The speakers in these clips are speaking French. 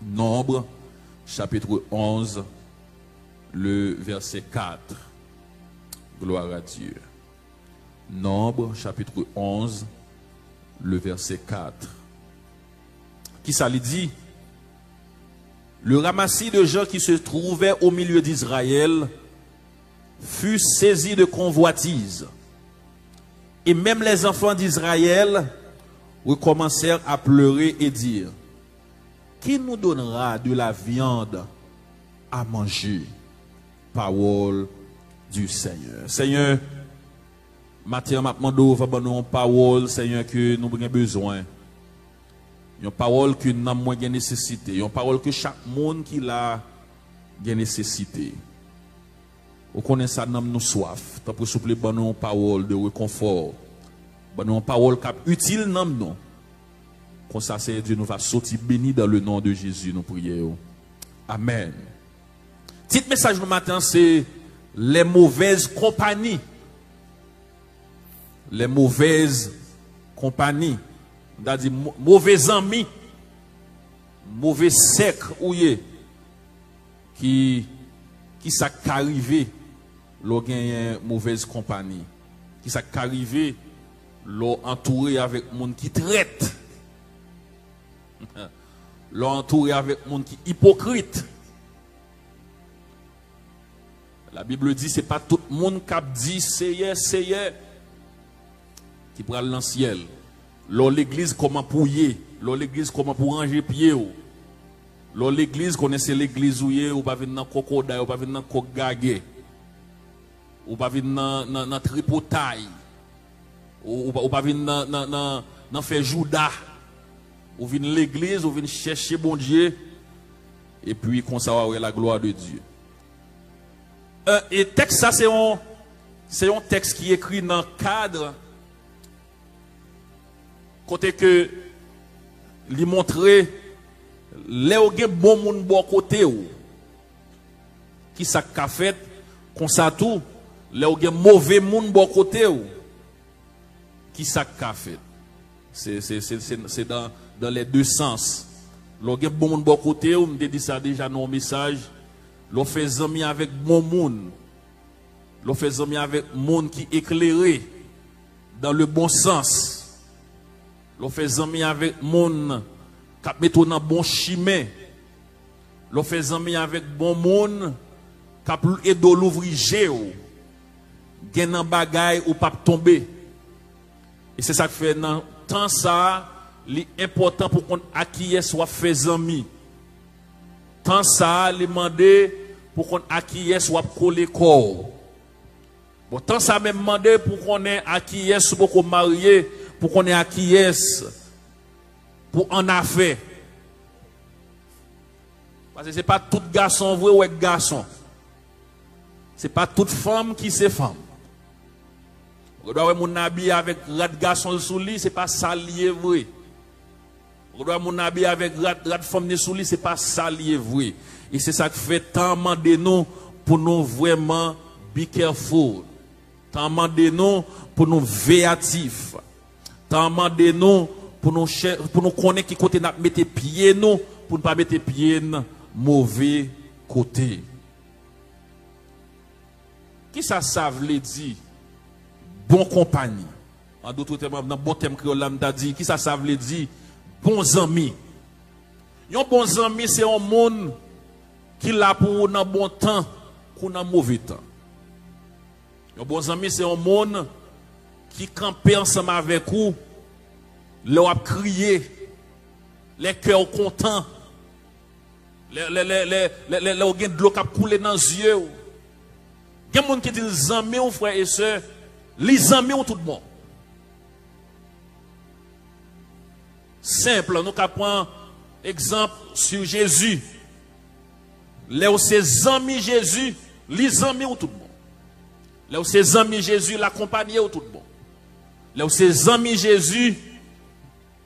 Nombre, chapitre 11, le verset 4. Gloire à Dieu. Nombre, chapitre 11, le verset 4. Qui ça lui dit? Le ramassis de gens qui se trouvaient au milieu d'Israël fut saisi de convoitise. Et même les enfants d'Israël recommencèrent à pleurer et dire: qui nous donnera de la viande à manger? Parole du Seigneur. Seigneur, matin, maintenant, nous avons une parole, Seigneur, que nous avons besoin. Une parole que nous avons nécessité. Une parole que chaque monde qui l'a nécessité. Vous connaissez ça, nous avons soif. Tant pour souffler, nous une parole de réconfort. Nous une parole qui est utile, nous. Comme ça, Seigneur Dieu, nous va sortir béni dans le nom de Jésus, nous prions. Amen. Petit message du matin, c'est les mauvaises compagnies. Les mauvaises compagnies. C'est-à-dire mauvais amis, mauvais cercle qui s'est arrivé lorsqu'il mauvaise compagnie, qui s'est arrivé l'entouré avec monde qui traite, l'entouré avec monde qui hypocrite. La Bible dit c'est pas tout le monde qui dit c'est qui prend dans le ciel. L'église comment pour l'église comment pour ranger pied. L'église connaissez l'église ou pas venir dans crocodile, ou pas venir dans kokgagé, ou pas venir dans tripotaille, ou pas venir dans faire Judas, ou venir l'église, ou venir chercher bon Dieu, et puis qu'on savoir la gloire de Dieu. Et texte ça c'est un texte qui est écrit dans le cadre côté que lui montrer les bon monde bon côté ou qui ça qu'a fait comme ça tout les mauvais monde bon côté ou qui ça qu'a fait c'est dans les deux sens les bon monde bon côté ou me dit ça déjà dans le message l'on fait amis avec bon monde l'on fait amis avec monde qui éclairé dans le bon sens. L'on fait amis avec monde qui met dans bon chemin. L'on fait amis avec bon monde qui aide l'ouvrir géo. Gen nan bagay ou pas tomber. Et c'est ça qui fait dans temps ça, l'important pour qu'on acquiert soit fait amis. Tant ça, les demander pour qu'on acquiert soit coller corps. Bon, tant ça même demander pour qu'on ait acquiert soit pour qu'on marier. Pour qu'on ait acquiesce pour en affaire. Parce que ce n'est pas tout garçon vrai ou garçon. Ce n'est pas toute femme qui c'est femme. On doit avoir mon habit avec rat garçon sous lit, ce n'est pas ça lié vrai. On doit avoir mon habit avec rat femme sous lit, ce n'est pas ça lié vrai. Et c'est ça qui fait tant de nous pour nous vraiment be careful. Tant de nous pour nous véatifs. Tant de nous pour nous connaître qui côté n'a mettre pied nous pour ne pas mettre pied dans mauvais côté. Qui ça veut dire bon compagnie. En d'autres termes dans bon terme créole l'a dit qui ça veut dire bons amis. Un bon ami c'est un monde qui là pour dans bon temps ou dans mauvais temps. Un bon ami c'est un monde qui campait ensemble avec vous, leur a crié, les cœurs contents, les de l'eau qui a coulé dans les yeux. Il y a des gens qui disent les amis, frères et sœurs, les amis ont tout le monde. Simple, nous prenons exemple sur Jésus. Les ses amis Jésus, les amis ont tout le monde. Les ses amis Jésus l'accompagnaient au tout le monde. Là où ses amis Jésus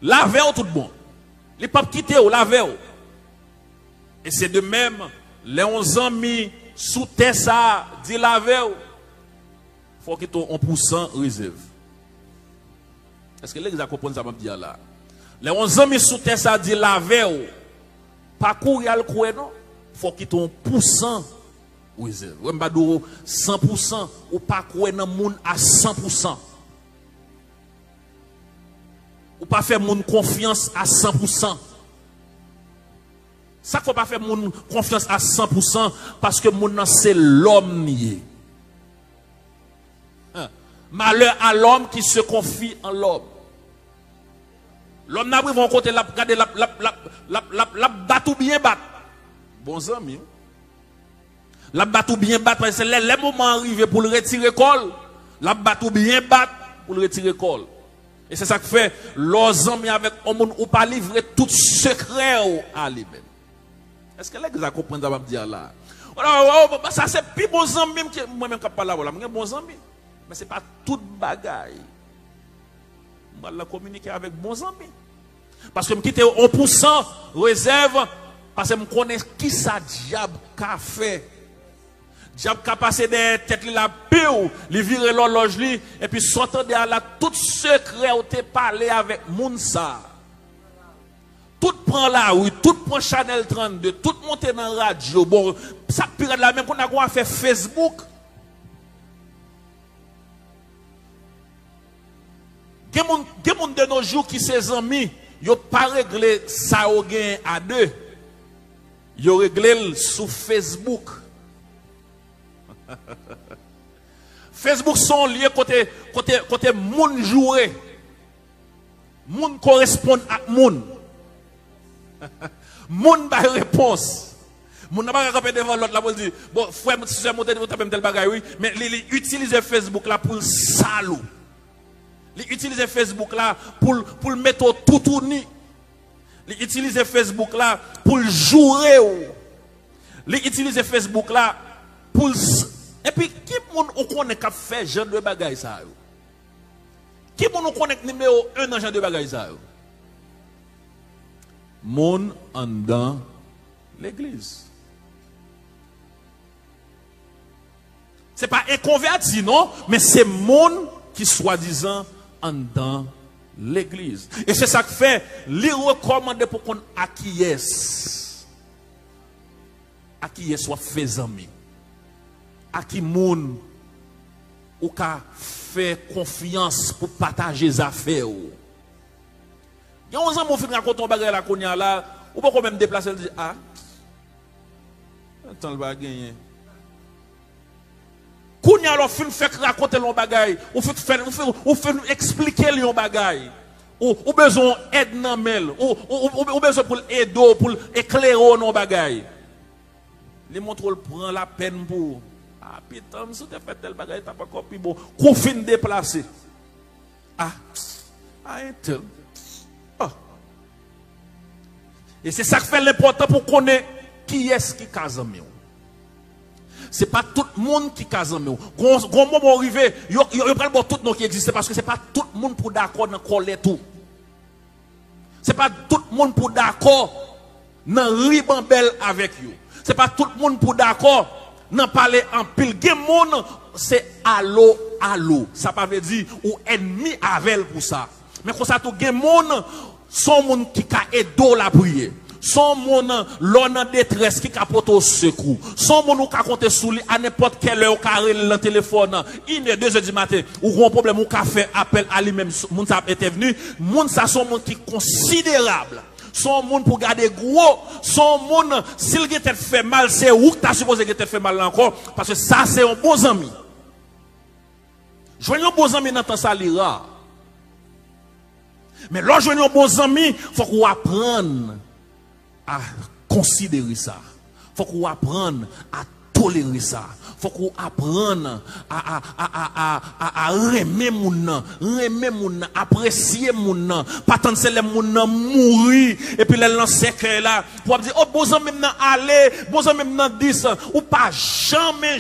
lavaient tout le monde. Les papes quittés ou lavaient. Et c'est de même, les 11 amis sous terre ça dit laver. Il faut qu'ils aient 1% réserve. Est-ce que les gens comprennent ça me dire là? Les 11 amis sous terre ça dit laver. pas courir à le croire non. Faut qu'il ton pourcent réserve. Ouais, pas 100% ou pas croire dans monde à 100%. Ou pas faire monde confiance à 100%. Ça faut pas faire monde confiance à 100% parce que monde c'est l'homme nié. Malheur à l'homme qui se confie en l'homme. L'homme n'a pas vont côté la regarder la battu bien battre. Bons amis. La battu bien battre parce que les moments arrivés pour le retirer col, la battu bien battre pour le retirer col. Et c'est ça que fait leurs amis avec un monde ou pas livrer tout secret à lui-même. Est-ce que les gens comprennent ce que je dire là? Ça c'est plus bons amis que moi-même qui parle là, voilà, moi bons amis. Mais ce n'est pas toute bagaille. Je vais communiquer avec bons amis. Parce que je quitte 1% réserve. Parce que je connais qui ça diable qu'a fait. Diable qu'a passé des têtes la pire, il vire l'horloge et puis sortant de là, tout secret où tu parlé avec Mounsa. Tout prend la rue, tout prend Chanel 32, tout monte dans la radio. Bon, ça pire de la même qu'on a fait Facebook. Il y a des gens de nos jours qui ses amis, ils n'ont pas réglé ça au gain à deux. Ils ont réglé sur Facebook. Facebook sont liés côté moun joué. Moun correspond à moun. Moun ba réponse. Moun n'a pas rappelé devant l'autre là pour dire bon frère si c'est monté vous tapez tel bagage oui mais il utilise Facebook là pour salou. Il utilise Facebook là pour mettre tout tourni. Il utilise Facebook là pour jouer. Il utilise Facebook là pour et puis qui moun on connaît qu'a fait genre de bagaille ça yo? Qui moun on connaît numéro 1 dans genre de bagaille ça yo? Moun en dans l'église. C'est pas un converti non, mais c'est moun qui soi-disant en dans l'église. Et c'est ça que fait, lui recommander pour qu'on acquiesce. Acquiesce soit fait amis. À qui moun ou ka fait confiance pour partager les affaires. Il y a un an, mon frère raconte un bagage la konya là, ou pas même déplacer et dire ah, attends le bagage. Konya alors fin fait raconter le bagage, ou fait expliquer le bagage. Ou besoin aide nan mel, ou besoin pour aider pour éclairer nos bagage. Les montre prend la peine pour ah putain, si tu fait tel bagage, t'as pas encore plus bon. Qu'on fin déplacer. Ah un tel. Ah. Et c'est ça qui fait l'important pour connaître qui est-ce qui case en mieux. C'est pas tout le monde qui case en mieux. Grand moment arrivé, il y a pas tout le monde qui existe parce que c'est pas tout le monde pour d'accord dans coller tout. C'est pas tout le monde pour d'accord dans ribambelle avec vous. C'est pas tout le monde pour d'accord dans parler en pile. Gen monde c'est allo allo. Ça pas veut dire ou ennemi avec pour ça. Mais quand ça tout gen monde son monde qui ka aider la prière. Son monde l'on en détresse qui ka porter au secours. Son monde ou ka compter sous lui à n'importe quelle heure carré le téléphone 1h 2h du matin ou un problème ou ka faire appel à lui-même monde ça était venu. Monde ça son monde qui considérable. Son monde pour garder gros, son monde, s'il te fait mal, c'est où que tu as supposé que te fait mal encore, parce que ça, c'est un bon ami. Joignons un bon ami dans temps ça l'ira. Mais là, joignons un bon ami, il faut qu'on apprenne à considérer ça. Il faut qu'on apprenne à tolérer ça. Il faut qu'on apprenne à aimer mon nom, apprécier mon nom, pas tant que les mon nom mourir et puis les lancer là pour dire oh bon ami maintenant aller, bon ami maintenant 10 ou pas jamais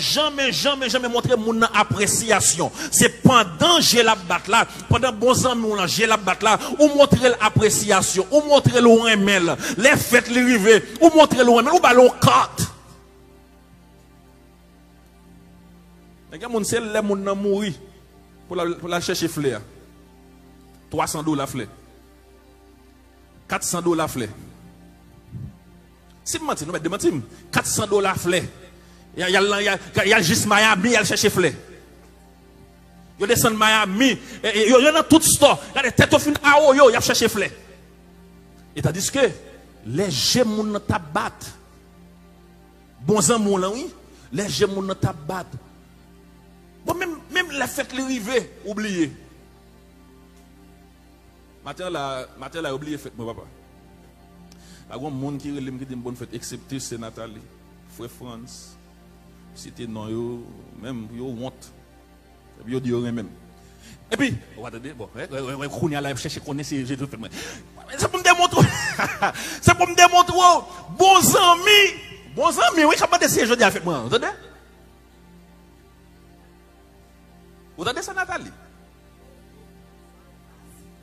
montrer mon appréciation. C'est pendant j'ai la batte là, pendant bon ami là, j'ai la batte là, ou montrer l'appréciation, ou montrer le remel, les fêtes les river, ou montrer le remel, ou ballon carte. Il y a des gens qui mourir pour la chercher fleur. $300 fleur. $400 fleur. Si vous mentez, nous mettons des mentires. $400 flé. Il y a juste Miami, il y a chercher flé. Yo descend Miami, yo dans tout store, regardez tête au fin a yo, y a cherché flé. Et tandis que les gens ne tabattent. Bons amours là oui, les gens ne tabattent. Bon même la fête l'arrivée, oubliez. Matin là oublié fête mon papa. Il y a un monde qui relève qui dit bonne fête excepté c'est Nathalie, frère France. C'était non yo même yo honte. Yo dit rien même. Et puis, attendez, bon, Kounia là chercher connaître j'ai tout fait moi. C'est pour me démontrer. C'est pour me démontrer bons amis, oui, comment c'est jeudi avec moi, vous entendez? Vous entendez ça Nathalie?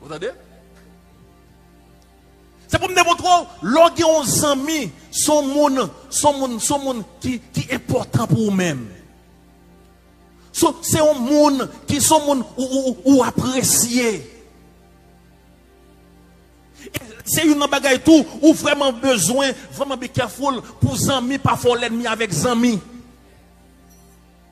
Vous entendez? C'est pour me démontrer l'orgueil amis son monde qui est important pour vous-même. C'est un monde qui sont monde ou apprécié. C'est une bagaille tout ou vraiment besoin, vraiment be careful pour amis, pas faire l'ennemi avec amis.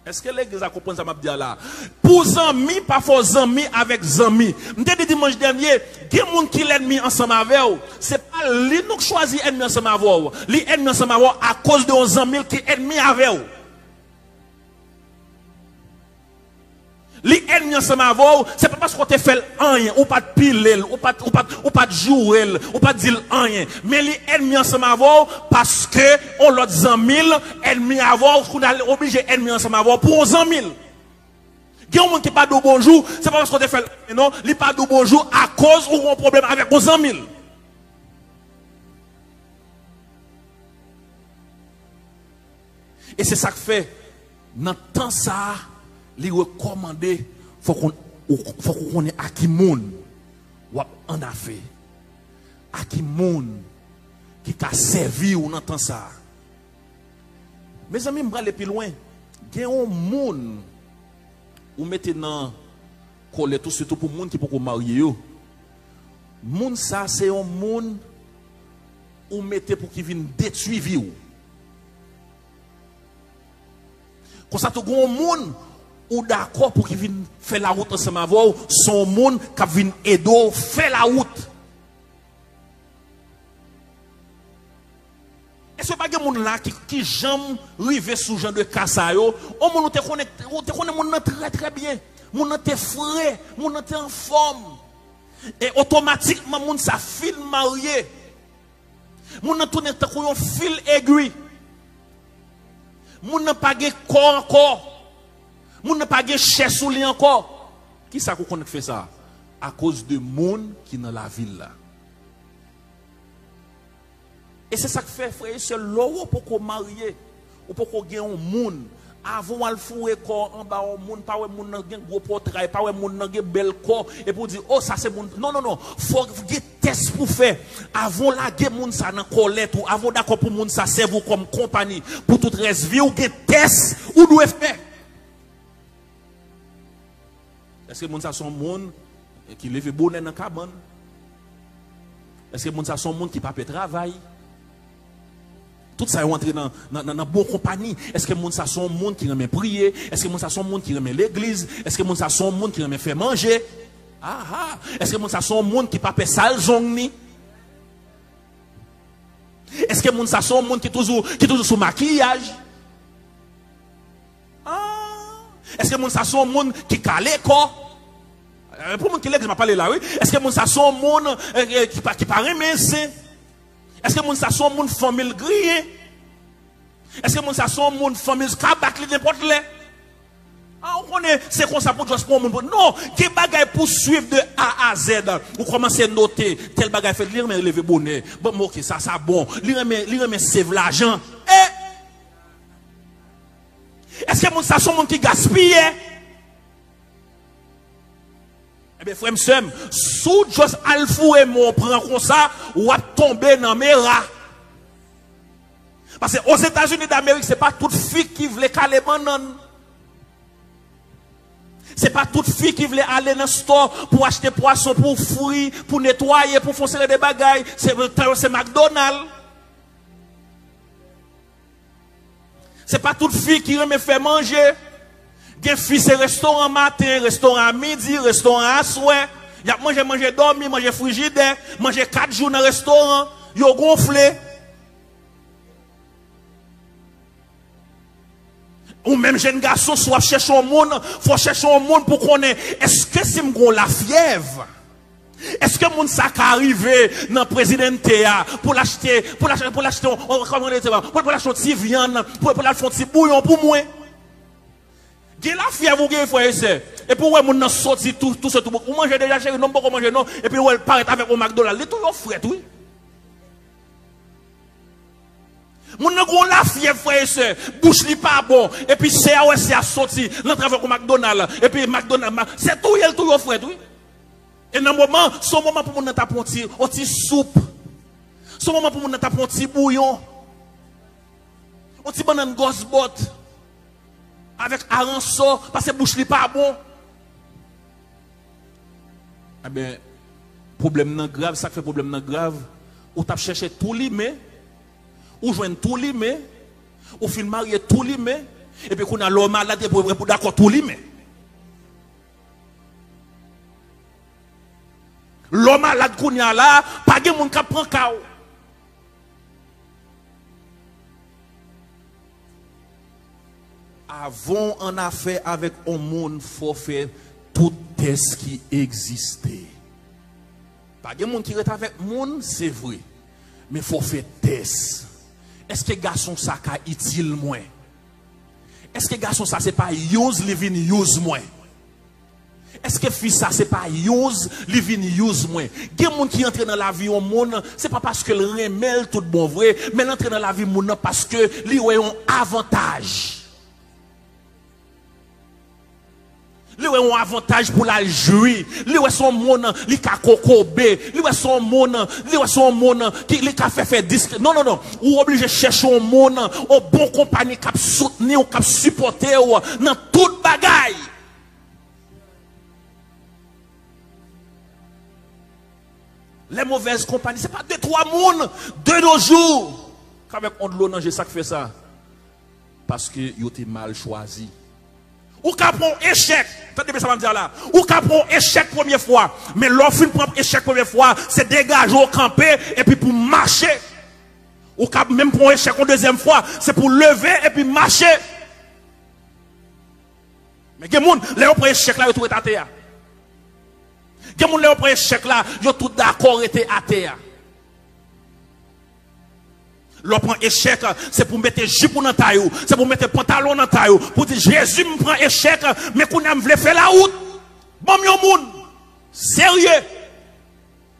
Est-ce que l'église a compris ça m'a dit là? Pour amis, pas faire amis avec amis. M'te dit dimanche dernier, il y a des gens qui l'ennemi ensemble avec vous. C'est pas lui nous choisir ennemi ensemble avec vous. Lui ennemi ensemble avec vous à cause de nos amis qui ennemi avec vous. Les ennemis ensemble avec vous, c'est pas parce qu'on te fait rien, ou pas de pile, ou pas de jouer, ou pas de dire rien. Mais les ennemis ensemble avec vous, parce que on l'a dit 100 000, ennemis avec vous, on a obligé ennemis ensemble avec vous pour 100 000. Il y a un monde qui pas de bonjour, c'est pas parce qu'on te fait non, il pas de bonjour à cause ou un problème avec 100 000. Et c'est ça que fait, dans le temps ça, les recommander, faut qu'on ait à qui moun ou en affaire. À qui moun qui a servi ou n'entend ça. Mes amis, je vais aller plus loin. Il y a un monde ou mettez dans coller tout surtout pour monde qui peut marier. Monde ça c'est un monde ou mettez pour qui vienne détruire vie. Quand ça tout un monde ou d'accord pour qu'il vienne faire la route ensemble avec vous, son monde qui vient aider faire la route. Est-ce que pas de monde là qui jamais rivé sous genre de cassayo, on monde te connaît monde très très bien, monde te frais, monde te en forme. Et automatiquement monde ça fil marié. Monde tourne ta un fil aiguille. Monde n'a pas de corps encore. Moun n'a pas de chaise sous lui encore. Qui ça qu'on fait ça? À cause de monde qui dans la ville là. Et c'est ça que fait frère, c'est l'eau pour qu'on marie ou pour qu'on gagne un monde. Avant al fouer corps en bas au monde, pas ouais monde nan gen gros portrait, pas ouais monde nan gen bel corps et pour dire oh ça c'est monde. Non, faut gen test pour faire. Avant la gen monde ça nan colette ou avant d'accord pour monde ça serve comme compagnie pour toute reste vie ou gen test ou doit faire. Est-ce que moun ça son monde qui lève bonnet dans cabane? Est-ce que moun ça son monde qui pas peut travail? Tout ça est entré dans bonne compagnie. Est-ce que moun ça son monde qui remet prier? Est-ce que moun ça son monde qui remet l'église? Est-ce que moun ça son monde qui remet faire manger? Est-ce que moun ça son monde qui pas peut sale zongni? Est-ce que moun ça son monde qui toujours sous maquillage? Est-ce que moun ça son monde qui calé quoi? Pour moi qui l'église m'a parlé là oui. Est-ce que moun ça son monde qui pas remercié? Est-ce que moun ça son monde famille grillé? Est-ce que moun ça son monde famille kabak li n'importe les? On connaît c'est comme ça pour juste pour monde. Non, qui bagaille pour suivre de A à Z. Vous commencez à noter tel bagaille fait lire mais lever bonnet. Bon OK ça bon. Lire mais save l'argent. Est-ce que moun ça son monde qui gaspille? Eh bien, frère, m'sem, sous juste alfou et mon prend comme ça, ou a tombé dans mes rats. Parce que aux États-Unis d'Amérique, c'est pas toute fille qui voulait caler banane. C'est pas toute fille qui voulait aller dans le store pour acheter poisson, pour fruits, pour nettoyer, pour foncer des bagailles. C'est McDonald's. C'est pas toute fille qui aime faire manger. Gen fille c'est restaurant matin, restaurant midi, restaurant à soir. Y a manger dormir, manger frigidaire, manger 4 jours dans le restaurant, yo gonflé. Ou même jeune garçon soit chercher un monde, faut chercher un monde pour connaître est-ce que c'est m'gon la fièvre? Est-ce que moun ça qui arrivé dans président TA pour l'acheter pour l'acheter pour l'acheter un petit viande pour l'acheter un petit bouillon pour moi. Gen la fièvre ou gen frère c'est et puis ouais moun nan sorti tout ce tout ou manger déjà chéri non pas manger non et puis ouais paraît avec au McDonald's les tout yo fret oui. Moun nan gros la fièvre frère c'est bouche li pas bon et puis c'est a sorti l'entre avec au McDonald's et puis McDonald's c'est tout yo fret oui. Et dans le moment, son moment pour nous taper un petit soupe. Son moment pour nous taper un petit bouillon. Un petit banane gosse bot. Avec arançon, parce que bouche n'est pas bon. Eh bien, problème non grave, ça fait problème non grave. Ou t'as cherché tout limé, ou joindre tout limé, ou fin marié tout limé, et puis qu'on a l'homme malade pour d'accord tout limé. L'homme malade qu'on y a là, pas de monde qui prend cao. Avant en affaire avec un monde, il faut faire tout test qui existait. Pas de monde qui est avec monde, c'est vrai. Mais il faut faire test. Est-ce que garçon ça est utile moins? Est-ce que garçon ça c'est pas use living use moins? Est-ce que fils ça c'est pas use living use moins? Gen monde qui entre dans la vie au monde, c'est pas parce que le remel tout bon vrai, mais l'entre dans la vie monde parce que li ouais un avantage. Li ouais un avantage pour la jouir. Li ouais son monde li ka kokobé, li ouais son monde qui li ka fait disque. Non, ou obligé chercher un monde, au bon compagnie qui soutenir ou qui supporter dans toute bagaille. Les mauvaises compagnies, ce n'est pas 2-3 personnes de nos jours. Qu'avec on de l'eau, j'ai ça qui fait ça. Parce que vous avez mal choisi. Ou qu'à prendre échec. Attendez, ça va me dire là. Ou qu'à prendre échec première fois. Mais l'offre prendre échec première fois, c'est dégager au camper et puis pour marcher. Ou qu'à même prendre échec une deuxième fois, c'est pour lever et puis marcher. Mais il y a des gens qui ont pris échec là, ils ont tout à terre. Il y a des gens qui ont pris échec là, ils ont tout d'accord été à terre. L'on prend échec, c'est pour mettre jupe dans taille, c'est pour mettre pantalon dans taille, pour dire Jésus me prend échec, mais qu'on a voulu faire la route. Bon, yon moun, sérieux.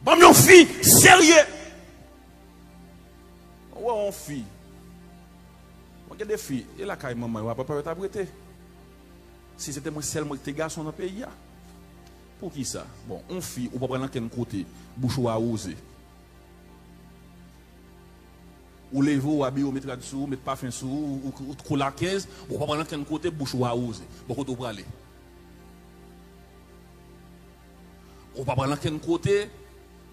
Bon, yon fille, sérieux. Ouais, on fille. On a des filles, et la caille maman, on va pas t'abriter. Si c'était moi seulement qui garçon dans le pays, pour qui ça? Bon, on fille, on va prendre quel côté, bouche ou arrosé. Ou lever ou habiller ou mettre là-dessous, mettre parfum sous ou couler à 15, ou pas prendre quel côté, bouche ou arrosé. Beaucoup de aller. Ou pas prendre quel côté,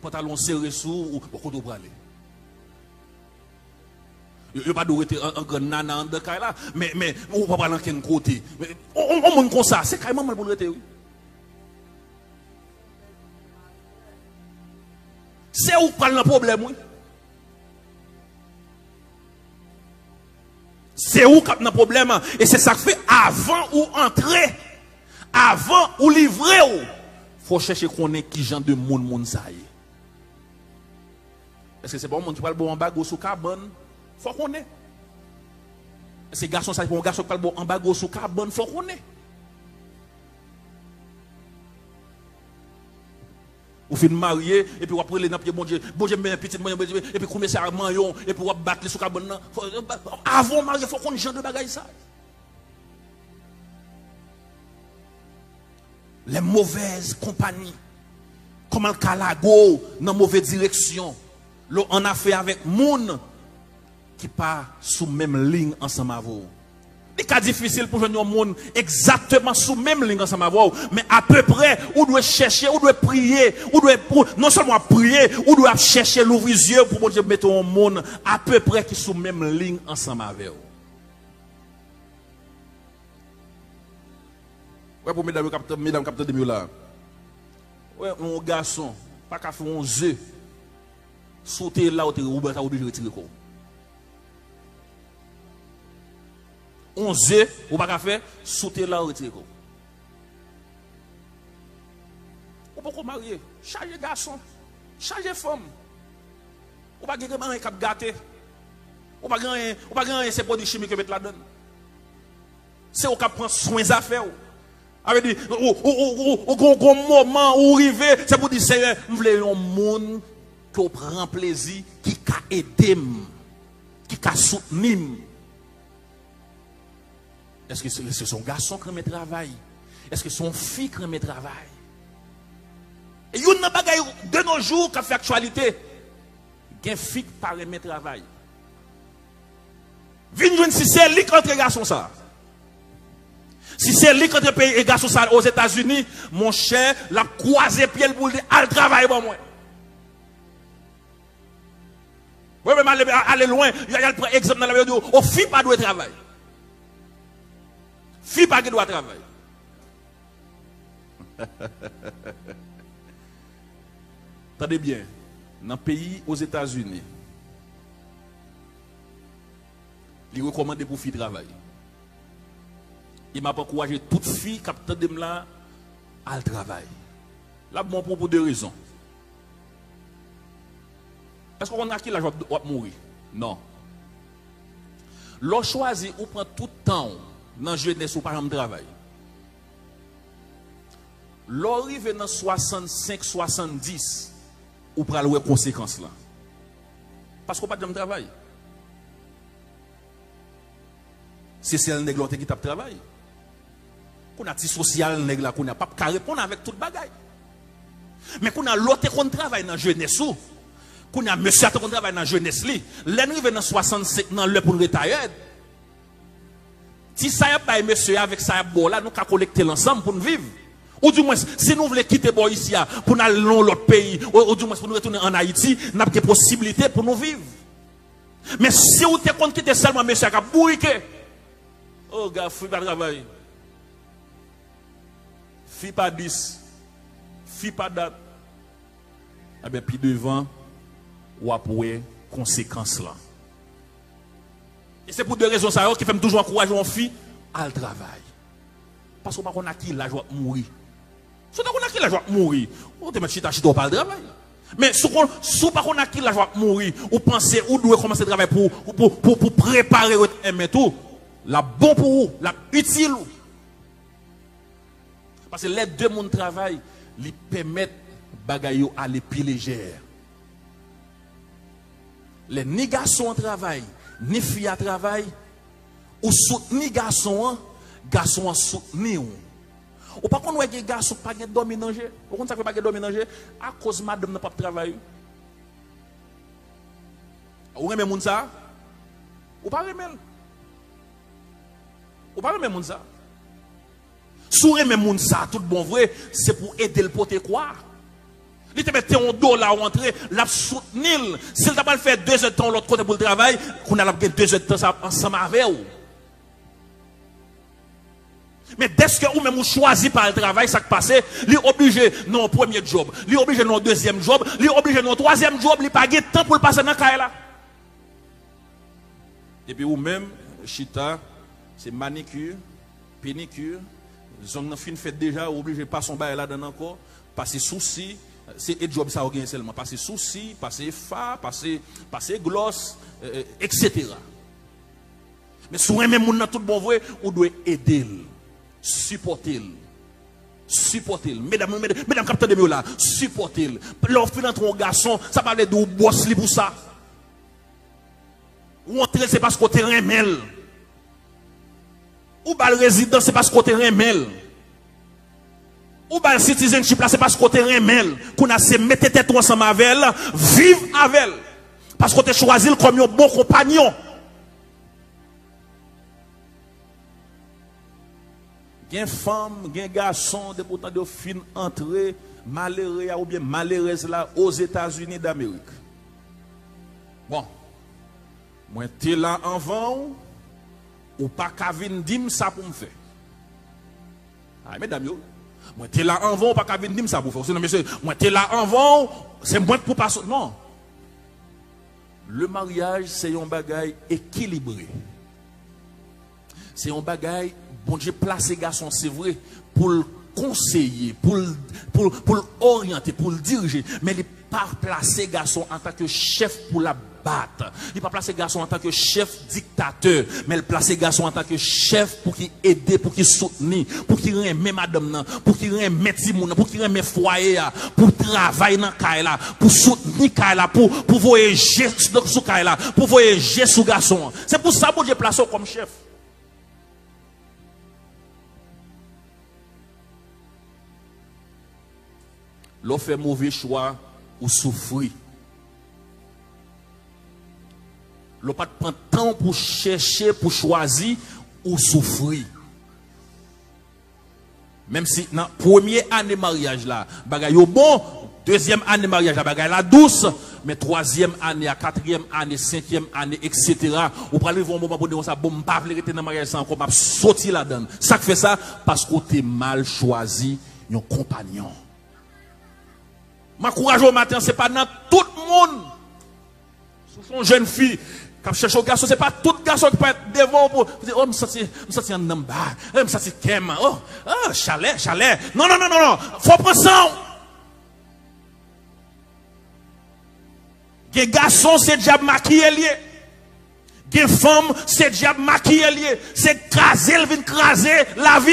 pantalon serré sous ou beaucoup de aller. Il n'y a pas de un grand nana en deux cas là, mais on ne peut pas dans quel côté. On monte comme ça, c'est carrément mal pour le rester. C'est où prend le problème, oui. C'est où qu'il y a un problème. Et c'est ça que fait avant ou entrer, avant ou livrer. Il faut chercher qu'on est qui genre de monde ça y est. Est-ce que c'est bon, monde qui parle bon en bas, sous carbone? Faut qu'on ait. Ces garçons, ça pour un garçon qui parle en bas, sous carbone, faut qu'on ait. Ou fin marié, et puis après les nappes, bon Dieu, mais petit, et puis commencer à manger, et puis battre les sous carbone. Avant marié, faut qu'on ait genre de bagaille ça. Les mauvaises compagnies, comme le calago, dans la mauvaise direction, on a fait avec moun qui pas sous même ligne ensemble avec vous. C'est difficile pour joindre un monde exactement sous même ligne ensemble avec vous, mais à peu près, ou doit chercher, ou doit prier, ou doit non seulement prier, ou doit chercher l'ouvrir les yeux pour mettre un monde à peu près qui sous même ligne ensemble avec vous. Ouais, pour mesdames capteurs de mieux là. Ouais, un garçon, pas qu'à faire un œuf. Sauter là où tu es obligé de retirer quoi. 11 œufs, ou pas qu'à faire, sauter là où retirer quoi. Ou pas qu'on marier, charger garçon, charger femme. Ou pas gagner un cap gâté. Ou pas gagner ces produits chimiques que mettre là-dedans. C'est au cap prendre soin des affaires. Avec dit au moment où arriver, c'est pour dire Seigneur, nous voulons un monde qui prend plaisir, qui a aidé, qui a soutenu. Est-ce que c'est son garçon qui remet travail? Est-ce que son fille qui remet travail? Et il y a une bagaille de nos jours qui fait actualité. Il y a une fille qui ne remet travail. Venez si c'est lui qui entre garçon ça. Si c'est lui qui entre pays et garçon ça aux États-Unis, mon cher, la croisé pied pour dire al travail pour moi. Oui, mais aller loin, il y a le exemple dans la vidéo, au fille pas doit travailler. Fille pas qui doit travailler. Attendez bien, dans le pays aux États-Unis, il recommande pour fille travailler. Il m'a pas encouragé toute fille qui a de là à le travail. Là, bon, pour deux raisons. Est-ce qu'on a qui la joie de mourir? Non. L'on choisit ou prend tout le temps dans la jeunesse ou par exemple travail. L'on arrive dans 65-70 ou pour aller conséquences là. Parce qu'on n'a pas de travail. C'est celle qui tape travail. Qu'on a petit social nèg là qu'on a pas répondre avec toute bagaille. Mais qu'on a l'autre qu'on travaille dans jeunesse ou qu'on a monsieur qui travaille dans jeunesse li, l'arrive dans 65 dans le pour retired. Si ça y a pas monsieur avec ça bon là nous ca collecter l'ensemble pour nous vivre. Ou du moins si nous voulons quitter bon ici pour aller dans l'autre pays ou du moins pour nous retourner en Haïti, n'a pas de possibilité pour nous vivre. Mais si vous te compte quitter seulement monsieur qui a bourriqué. Oh gars, fille pas travail. Fille pas 10. Fille pas date. Eh bien, puis devant, ou après, conséquences là. Et c'est pour deux raisons ça qui fait toujours encourager une fille à le travail. Parce qu'on a qui la joie de mourir. Si on a qui la joie de mourir, on te met chita pas le travail. Mais si on a qui la joie de mourir, ou pensez, ou doit commencer le travail pour préparer et tout. La bon pour vous, la utile. Parce que les deux mon travail, ils permettent bagayo à aller plus légère. Les ni garçons travail, ni filles à travail, ou soutenir garçons, garçons soutenir. Ou par contre, les garçons pas de dominanger. Vous comprenez ça pas de dominanger à cause madame n'a pas de travail. Ou même moun ça? Ou pas même? Ou pas même ça? Sourire même ça, tout bon vrai, c'est pour aider le pote quoi. Il te mette un dollar ou entrer, la soutenir. S'il t'a pas fait 2 heures de temps l'autre côté pour le travail, qu'on a 2 heures de temps ensemble avec vous. Mais dès que vous même choisi par le travail, ça qui passe, il est obligé non premier job, il est obligé non deuxième job, il est obligé non troisième job, il n'a pas de temps pour le passer dans le cas là. Et puis ou même, chita, c'est manicure, pénicure, zone fin fait déjà, obligé de passer son bail là-dedans encore, passer souci, c'est un job ça organise seulement, passer souci, passer fa, passer gloss, etc. Mais si vous aimez mon tout bon vrai, vous devez aider, supporter. Mesdames, capteurs de mieux là, supporter. L'offre entre un garçon, ça parle de boss li pour ça. Ou entrer, c'est parce qu'on te remel. Ou bal résident, c'est parce qu'on te remel. Ou bal citizenship là, c'est parce qu'on te remel. Qu'on a se mettre tête ensemble avec elle, vivre avec elle. Parce qu'on te choisi comme un bon compagnon. Gen femme, gen garçon, de pourtant de fin entrer malheureux ou bien malheureuse là aux États-Unis d'Amérique. Bon, moi t'es là en vent ou pas qu'à venir dire ça pour me faire. Ah, mesdames, yo, moi, t'es là en vent, pas qu'à venir dire ça pour faire. Sinon, monsieur, moi, t'es là en vent, c'est moi pour passer. Non. Le mariage, c'est un bagage équilibré. C'est un bagage, bon Dieu, placer garçon, c'est vrai, pour le conseiller, pour l'orienter, pour le diriger. Mais il n'est pas placé garçon en tant que chef pour la battre. Il n'est pas placé garçon en tant que chef dictateur. Mais il placé garçon en tant que chef pour qu'il aide, pour qu'il soutenir, pour qu'il remet madame, pour qu'il remet Timoun, pour qu'il remet foyer, pour travailler dans Kaila, pour soutenir Kaila, pour voyager sous Kaila, pour voyager sous garçon. C'est pour ça que j'ai placé comme chef. L'on fait mauvais choix ou souffrir. L'on pas prendre temps pour chercher, pour choisir ou souffrir. Même si dans la première année de mariage là, bagay yo bon, deuxième année de mariage là, bagay la douce, mais troisième année, quatrième année, cinquième année, etc. Ou pour arriver un moment pour dire ça, bon, pas vle rester dans le mariage sans encore, m'a sorti là-dedans. Ça fait ça parce que tu mal choisi un compagnon. Ma courage au matin, c'est pas dans tout le monde. Ce sont jeunes filles qui cherchent un garçon, c'est pas tout garçon qui peut être devant pour dire, oh, je me sens un namba, je me sens kem, oh, chalet. Non. Faut prendre ça. Les garçons, c'est déjà maquillé lié. Les femmes, c'est déjà maquillé lié. C'est craser, elle vient craser la vie.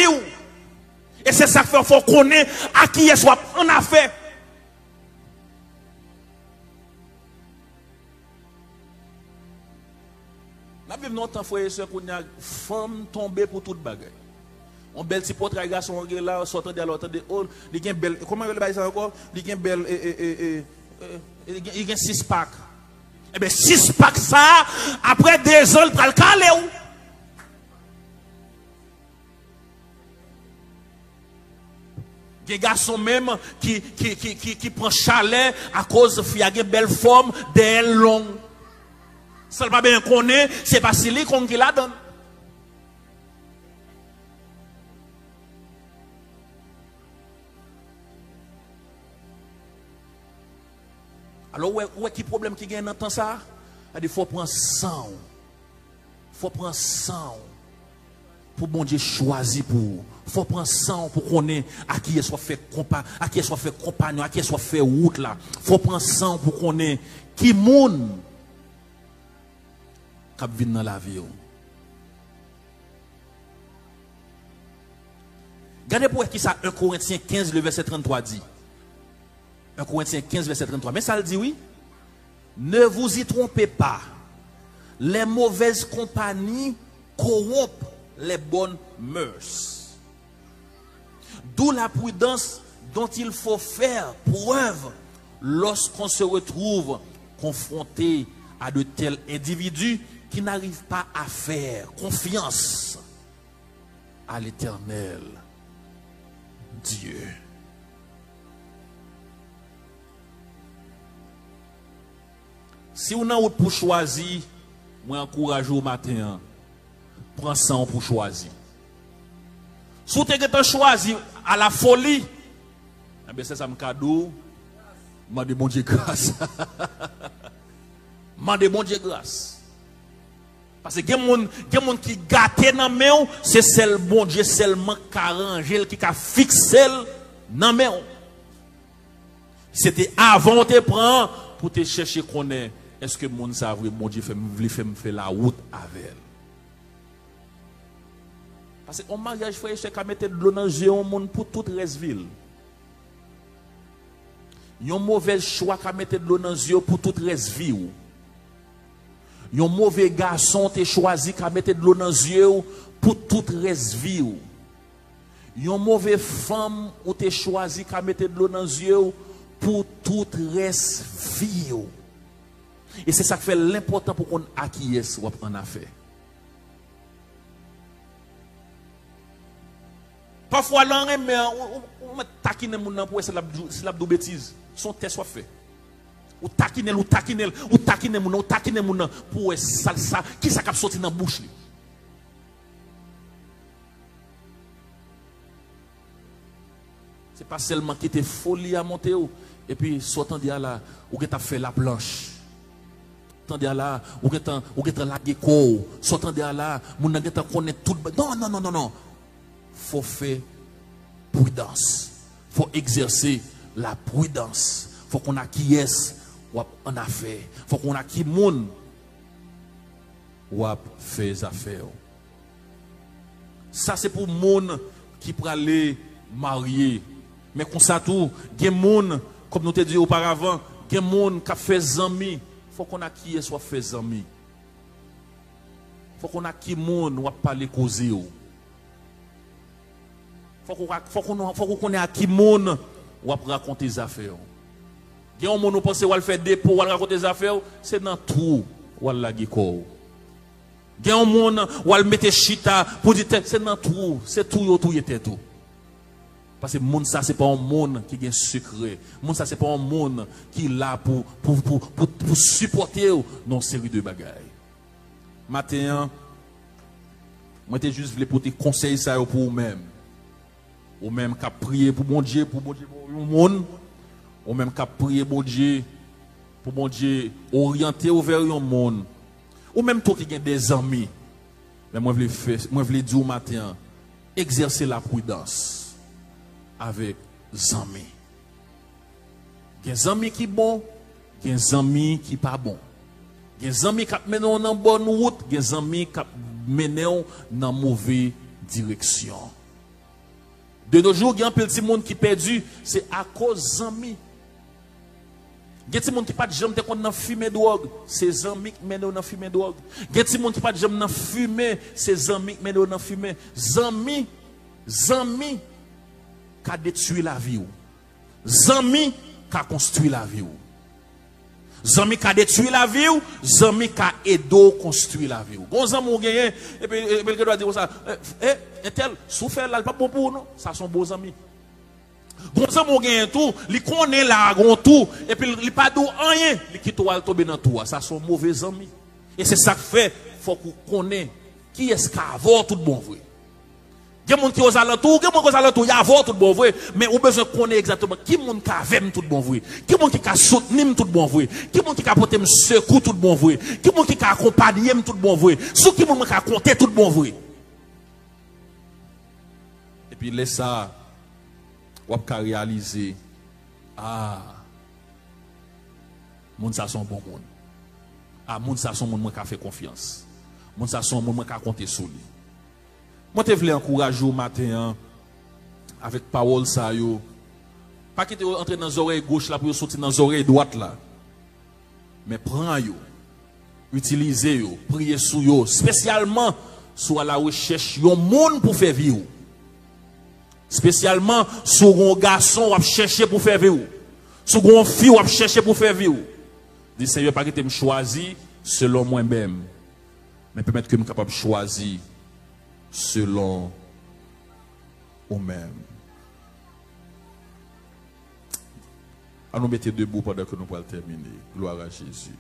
Et c'est ça qu'il faut connaître à qui est soit en affaire. Nous vivons longtemps, frère et soeur, qu'on a femme tombée pour toute bagaille. On belle petit portrait garçon là, sortant de l'autre de oh, il y a belle comment elle ça encore, il y a belle il y a 6 pack. Eh bien 6 pack ça après 2 ans il va le caler où? Des garçons même qui prend chalet à cause de a une belle forme d'elle longue. Ça ne va pas bien connaître, c'est pas silicone qui la donne. Alors, où est qui problème qui gagne dans temps ça? Il faut prendre sang. Il faut prendre sang. Pour bon Dieu choisir pour. Il faut prendre sang pour connaître à qui est soit fait compagnon, à qui est soit fait route là. Il faut prendre sang pour connaître qui moun qui vient dans la vie. Regardez pour qui ça 1 Corinthiens 15 le verset 33 dit. 1 Corinthiens 15 verset 33. Mais ça le dit oui. Ne vous y trompez pas. Les mauvaises compagnies corrompent les bonnes mœurs. D'où la prudence dont il faut faire preuve lorsqu'on se retrouve confronté à de tels individus qui n'arrivent pas à faire confiance à l'Éternel Dieu. Si on a pour choisir, moi encourage au matin, prends ça pour choisir. Si vous avez choisi à la folie, eh bien c'est ça mon cadeau. Mande bon Dieu grâce. Mande bon Dieu grâce. Parce que il y a des gens qui gâtent dans main, c'est celle bon Dieu seulement qui arrange, qui a fixé dans main. C'était avant de prendre pour te chercher qu'on est. Est-ce que mon ça vrai bon Dieu fait la route avec elle? Parce que au mariage frère c'est qu'à mettre de l'eau dans les yeux monde pour toute reste ville. Un mauvais choix qu'à mettre de l'eau dans les yeux pour toute reste vie. Un mauvais garçon te choisi qu'à mettre de l'eau dans les yeux pour toute reste vie. Un mauvais femme ou te choisi qu'à mettre de l'eau dans les yeux pour toute reste vie. Et c'est ça qui fait l'important pour qu'on acquiesce en affaire. Parfois, on taquine mon nom pour essayer de bêtise. Son test soit fait. Ou taquine mon nom pour ça qui ça cap sorti dans la bouche. C'est pas seulement qui te folie à monter et puis sortant de là ou que tu as fait la planche. Sortant de là ou que tu as la gecko, sortant de là, mon n'a pas connaît tout. Non. Faut faire prudence. Faut exercer la prudence. Faut qu'on acquiesce en affaires. Faut qu'on acquiesce moun ou fait des affaires. Ça c'est pour moun qui pour aller marier. Mais comme ça tout, gen moun comme nous te dit auparavant, gen moun qui fait amis. Faut qu'on acquiesce soit fait amis. Faut qu'on acquiesce moun ou parler causer. Faut qu'on connaisse à qui moun ou raconter des affaires. Il y a un monde qui pense qu'il faire dépôt ou raconter des affaires, c'est dans tout ou la giko. Il y a un monde qui mettre chita pour dire c'est dans tout, c'est tout était tout. Parce que monde ça c'est pas un monde qui a un secret. Monde ça c'est pas un monde qui est là pour supporter dans une série de bagailles. Matin, moi je juste voulais pour te conseiller ça pour vous-même. Ou même qu'à prier pour bon Dieu pour le monde, ou même qu'à prier pour bon Dieu orienter vers le monde, ou même toi qui as des amis. Mais moi je voulais dire au matin, exercer la prudence avec les amis. Il y a des amis qui sont bons, il y a des amis qui ne sont pas bons. Il y a des amis qui mènent dans la bonne route, il y a des amis qui mènent dans la mauvaise direction. De nos jours, il y a un petit monde qui est perdu, c'est à cause des amis. Il y a des gens qui ne pas jamais dans fumer drogue, c'est les amis qui mènent dans fumer drogue. Il y a des gens qui ne pas jamais dans fumer, c'est les amis qui mènent dans fumer. Amis qui ont détruit la vie. Amis qui ont construit la vie. Amis qui ont détruit la vie, amis qui ont aidé à construire la vie. Bon amis gagné et puis il doit dire ça tel souffert là pas bon pour nous, ça sont beaux amis. Bon amis gagné tout, il connaît là gon tout et puis il pas do rien, il quitte ou tomber dans tout, ça sont mauvais amis. Et c'est ça que fait faut qu'on connaisse qui est-ce qui a avoir tout bon vrai. Il y a des gens qui ont alentour, il y a des gens qui ont alentour, il y a avoir tout bon vrai, mais on a besoin de connaître exactement qui est qui a avec tout bon vrai, qui est qui a soutenu tout bon vrai, qui est qui a porté secours tout bon vrai, qui est qui a accompagné tout bon vrai, sous qui est qui a compté tout bon vrai. Et puis laisse ça, on va réaliser, moun ça son bon monde. Moun ça son monde qui a fait confiance. Moun ça son monde qui a compté sur lui. Moi, je voulais encourager au matin avec parole ça yo. Pas quitter entrer dans les oreilles gauche là pour sortir dans les oreilles droite là. Mais prends yo, utilisez yo, priez sur yo, spécialement sur la recherche yon monde pour faire vivre. Spécialement sur un garçon ou chercher pour faire vivre. Sur une fille ou chercher pour faire vivre. Dis Seigneur pas quitter me choisir selon moi-même. Mais permettre que je sois capable de choisir selon nous-mêmes. À nous mettre debout pendant que nous allons terminer. Gloire à Jésus.